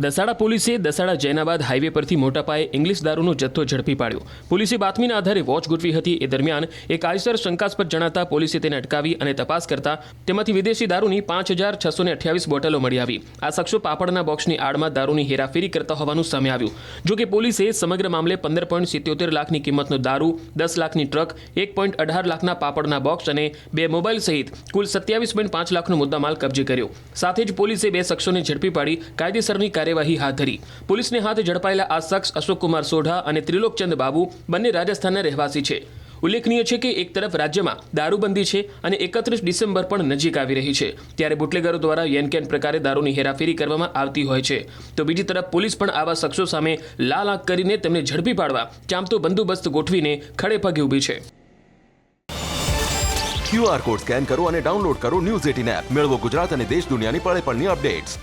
દસાડા પોલીસે દસાડા જૈનાબાદ હાઈવે પરથી મોટા પાયે ઇંગ્લિશ દારૂનો જથ્થો ઝડપી પાડ્યો. પોલીસે બાતમીના આધારે વોચ ગોઠવી હતી. એ દરમિયાન એક આઈસર શંકાસ્પદ જણાતા પોલીસે તેને અટકાવી અને તપાસ કરતા તેમાંથી વિદેશી દારૂની 5,628 બોટલો મળી આવી. આ શખ્સો પાપડના બોક્સની આડમાં દારૂની હેરાફેરી કરતા હોવાનું સામે આવ્યું. જોકે પોલીસે સમગ્ર મામલે 15.77 લાખની કિંમતનો દારૂ, 10 લાખની ટ્રક, 1.18 લાખના પાપડના બોક્સ અને 2 મોબાઈલ સહિત કુલ 27.5 લાખનો મુદ્દામાલ કબજે કર્યો. સાથે જ પોલીસે 2 શખ્સોને ઝડપી પાડી કાયદેસરની કાર્યવાહી હાથ ધરી. પોલીસને હાથ ઝડપાયેલા આ શખ્સ અશોક કુમાર સોઢા અને ત્રિલોકચંદ બાબુ બંને રાજસ્થાનના રહેવાસી છે. ઉલ્લેખનીય છે કે એક તરફ રાજ્યમાં દારૂબંધી છે અને 31 ડિસેમ્બર પણ નજીક આવી રહી છે, ત્યારે બુટલેગરો દ્વારા યેનકેન પ્રકારે દારૂની હેરાફેરી કરવામાં આવતી હોય છે. તો બીજી તરફ પોલીસ પણ આવા શખ્સો સામે લાલ આંખ કરીને તેમને ઝડપી પાડવા ચાંપતો બંદોબસ્ત ગોઠવીને ખડે પગે ઊભી છે. QR કોડ સ્કેન કરો અને ડાઉનલોડ કરો ન્યૂઝ 18 એપ. મેળવો ગુજરાત અને દેશ દુનિયાની પળે પળની અપડેટ્સ.